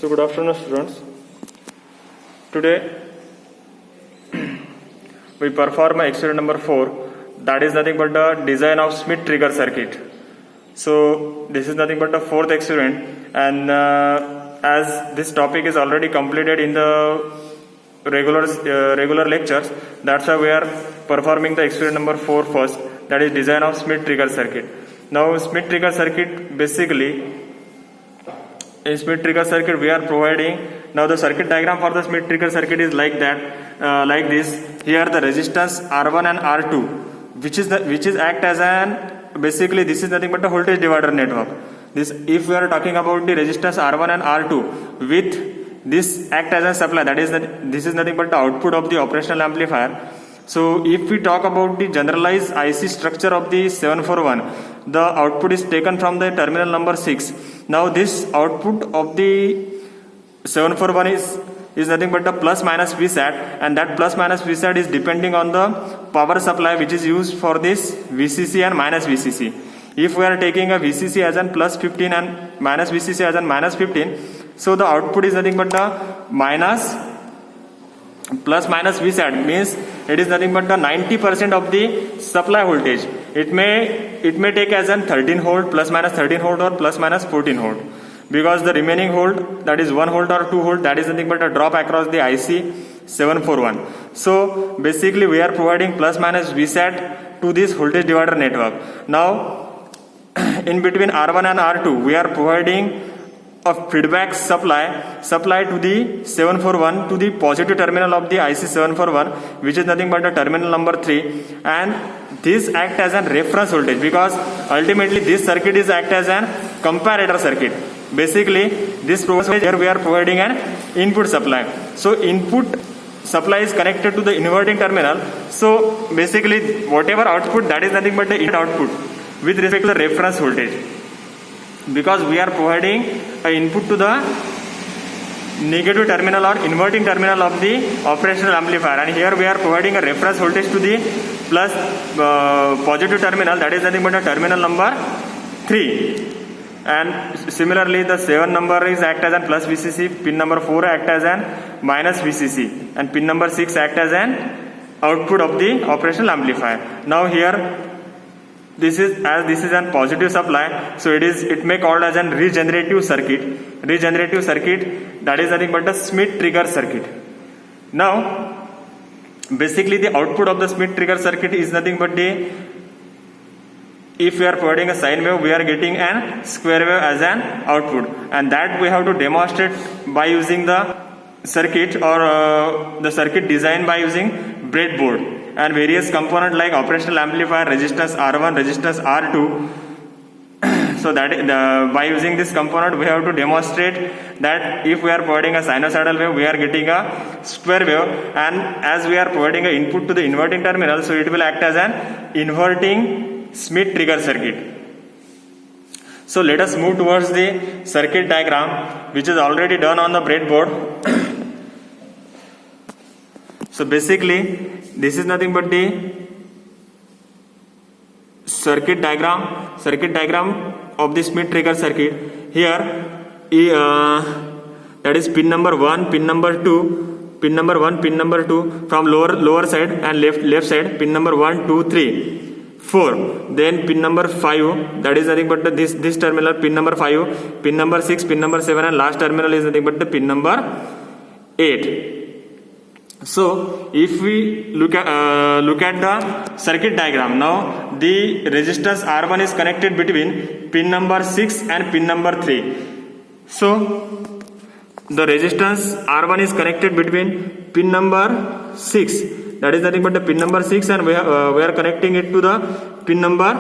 So good afternoon, students. Today we perform experiment number 4, that is nothing but the design of Schmidt trigger circuit. So this is nothing but the fourth experiment, and as this topic is already completed in the regular lectures, that's why we are performing the experiment number 4 first, that is design of Schmidt trigger circuit. Now Schmidt trigger circuit, basically in Schmidt trigger circuit we are providing, now the circuit diagram for the Schmidt trigger circuit is like that, like this. Here the resistance R1 and R2, which is act as an, basically this is nothing but a voltage divider network. This, if we are talking about the resistance R1 and R2 with this act as a supply, that is this is nothing but the output of the operational amplifier. So if we talk about the generalized IC structure of the 741, the output is taken from the terminal number 6. Now this output of the 741 is nothing but the plus minus Vsat, and that plus minus Vsat is depending on the power supply which is used for this VCC and minus VCC. If we are taking a VCC as an plus 15 and minus VCC as an minus 15, so the output is nothing but the plus minus Vsat, means it is nothing but the 90% of the supply voltage. It may take as an 13 volt, plus minus 13 volt, or plus minus 14 volt, because the remaining volt, that is 1 volt or 2 volt, that is nothing but a drop across the IC 741. So basically we are providing plus minus Vsat to this voltage divider network. Now in between R1 and R2 we are providing a feedback supply to the 741 to the positive terminal of the IC 741, which is nothing but the terminal number 3, and this act as a reference voltage, because ultimately this circuit is act as an comparator circuit. Basically this process here we are providing an input supply. So input supply is connected to the inverting terminal. So basically whatever output, that is nothing but the input output with respect to the reference voltage, because we are providing an input to the negative terminal or inverting terminal of the operational amplifier, and here we are providing a reference voltage to the plus positive terminal, that is nothing but a terminal number 3. And similarly the 7 number is act as an plus VCC, pin number 4 act as an minus VCC, and pin number 6 act as an output of the operational amplifier. Now here this is an positive supply, so it may called as an regenerative circuit, that is nothing but the Schmidt trigger circuit. Now basically the output of the Schmidt trigger circuit is nothing but the, if we are providing a sine wave, we are getting an square wave as an output, and that we have to demonstrate by using the circuit or the circuit design by using breadboard and various components like operational amplifier, resistance R1, resistance R2. So that by using this component we have to demonstrate that if we are providing a sinusoidal wave, we are getting a square wave, and as we are providing an input to the inverting terminal, so it will act as an inverting Schmidt trigger circuit. So let us move towards the circuit diagram, which is already done on the breadboard. So basically this is nothing but the circuit diagram of the Schmidt trigger circuit. Here that is pin number 1, pin number 2, pin number 1, pin number 2 from lower side, and left side pin number 1, 2, 3, 4. Then pin number 5, that is nothing but this terminal, pin number 5, pin number 6, pin number 7, and last terminal is nothing but the pin number 8. So if we look at the circuit diagram, now the resistance R1 is connected between pin number 6 and pin number 3. So the resistance R1 is connected between pin number 6, that is nothing but the pin number 6, and we are connecting it to the pin number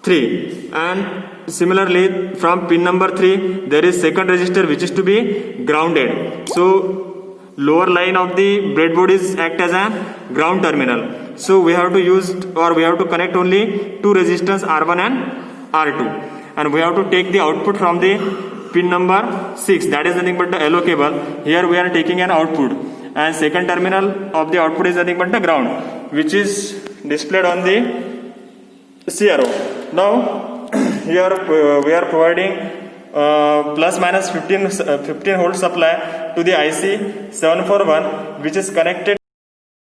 3. And similarly from pin number 3 there is second resistor which is to be grounded. So lower line of the breadboard is act as a ground terminal. So we have to use, or we have to connect only two resistors R1 and R2, and we have to take the output from the pin number 6, that is nothing but the LO cable. Here we are taking an output, and second terminal of the output is nothing but the ground, which is displayed on the CRO. Now here we are providing plus minus 15 volt supply to the IC 741 which is connected